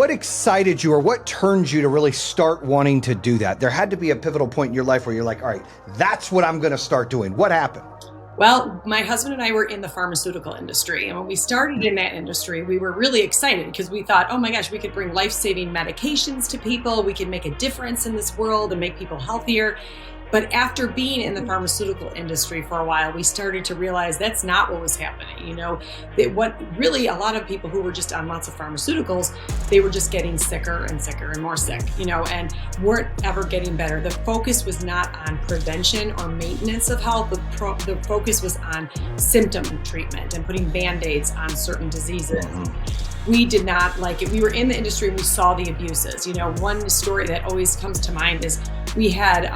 what excited you or what turned you to really start wanting to do that? There had to be a pivotal point in your life where you're like, all right, that's what I'm going to start doing. What happened? Well, my husband and I were in the pharmaceutical industry. And when we started in that industry, we were really excited because we thought, oh my gosh, we could bring life-saving medications to people. We could make a difference in this world and make people healthier. But after being in the pharmaceutical industry for a while, we started to realize that's not what was happening. You know, that what really a lot of people who were just on lots of pharmaceuticals, they were just getting sicker and sicker and more sick, you know, and weren't ever getting better. The focus was not on prevention or maintenance of health. The focus was on symptom treatment and putting Band-Aids on certain diseases. We did not like it. We were in the industry and we saw the abuses. You know, one story that always comes to mind is we had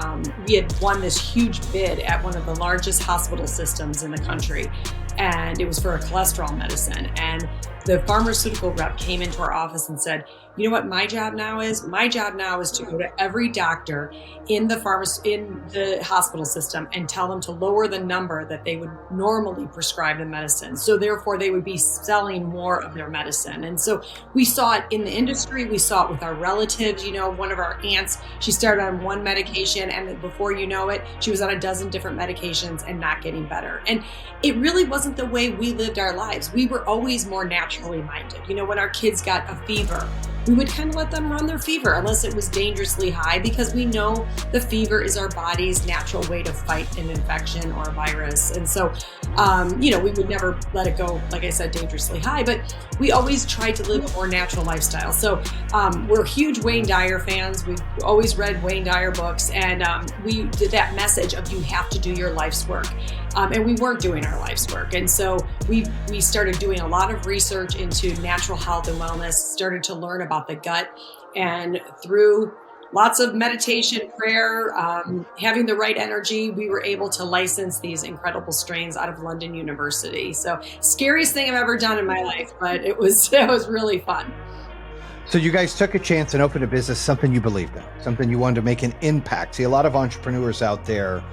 won this huge bid at one of the largest hospital systems in the country, and it was for a cholesterol medicine. And the pharmaceutical rep came into our office and said, you know what my job now is? My job now is to go to every doctor in the hospital system and tell them to lower the number that they would normally prescribe the medicine. So therefore they would be selling more of their medicine. And so we saw it in the industry. We saw it with our relatives. You know, one of our aunts, she started on one medication and before you know it, she was on a dozen different medications and not getting better. And it really wasn't the way we lived our lives. We were always more naturally minded. You know, when our kids got a fever, we would kind of let them run their fever unless it was dangerously high, because we know the fever is our body's natural way to fight an infection or a virus. And so, you know, we would never let it go, like I said, dangerously high, but we always tried to live a more natural lifestyle. So we're huge Wayne Dyer fans. We've always read Wayne Dyer books, and we did that message of you have to do your life's work. And we weren't doing our life's work. And so we started doing a lot of research into natural health and wellness, started to learn about the gut, and through lots of meditation, prayer, having the right energy, we were able to license these incredible strains out of London University. So scariest thing I've ever done in my life, but it was really fun. So you guys took a chance and opened a business, something you believed in, something you wanted to make an impact. See, a lot of entrepreneurs out there,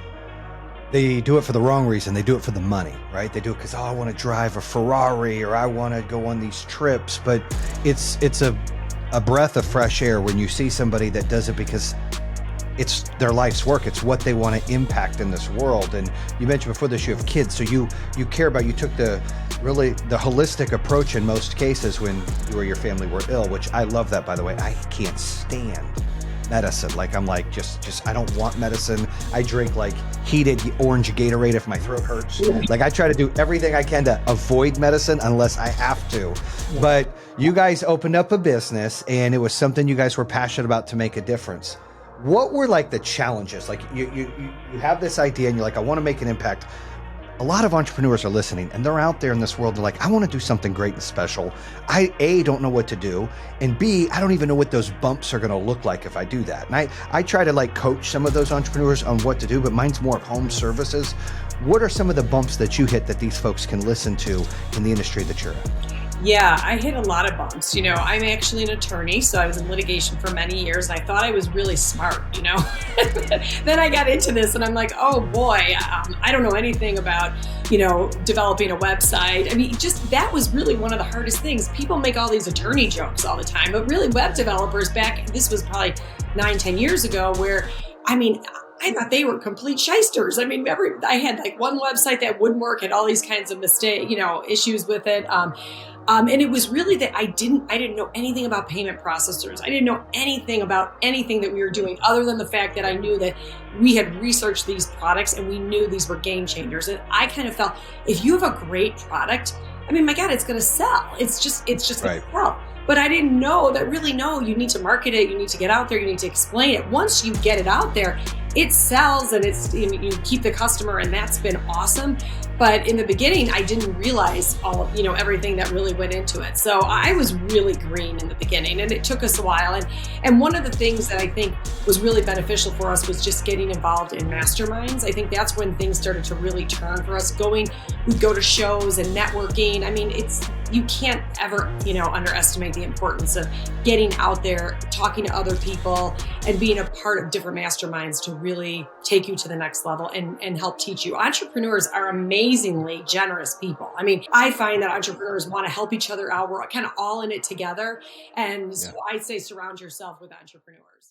they do it for the wrong reason. They do it for the money, right? They do it because, I want to drive a Ferrari or I want to go on these trips. But it's a breath of fresh air when you see somebody that does it because it's their life's work. It's what they want to impact in this world. And you mentioned before this, you have kids, so you care about, you took the holistic approach in most cases when you or your family were ill, which I love that, by the way. I can't stand medicine. Like, I'm like, just, I don't want medicine. I drink like heated orange Gatorade if my throat hurts. Like, I try to do everything I can to avoid medicine unless I have to. But you guys opened up a business and it was something you guys were passionate about to make a difference. What were like the challenges? Like you have this idea and you're like, I want to make an impact. A lot of entrepreneurs are listening and they're out there in this world. They're like, I want to do something great and special. I, A, don't know what to do. And B, I don't even know what those bumps are going to look like if I do that. And I try to like coach some of those entrepreneurs on what to do, but mine's more of home services. What are some of the bumps that you hit that these folks can listen to in the industry that you're in? Yeah, I hit a lot of bumps. You know, I'm actually an attorney, so I was in litigation for many years. And I thought I was really smart, you know. Then I got into this and I'm like, oh boy, I don't know anything about, you know, developing a website. I mean, just that was really one of the hardest things. People make all these attorney jokes all the time, but really web developers this was probably 9-10 years ago, where, I mean, I thought they were complete shysters. I mean, I had like one website that wouldn't work, had all these kinds of issues with it. And it was really that I didn't know anything about payment processors. I didn't know anything about anything that we were doing other than the fact that I knew that we had researched these products and we knew these were game changers. And I kind of felt, if you have a great product, I mean, my God, it's going to sell. It's just going to sell. But I didn't know that you need to market it. You need to get out there. You need to explain it. Once you get it out there, it sells and you keep the customer, and that's been awesome. But in the beginning, I didn't realize everything that really went into it. So I was really green in the beginning, and it took us a while. And one of the things that I think was really beneficial for us was just getting involved in masterminds. I think that's when things started to really turn for us. We'd go to shows and networking. I mean, you can't ever, underestimate the importance of getting out there, talking to other people, and being a part of different masterminds to really take you to the next level and help teach you. Entrepreneurs are amazing amazingly generous people. I mean, I find that entrepreneurs want to help each other out. We're kind of all in it together. And so Yeah. I say surround yourself with entrepreneurs.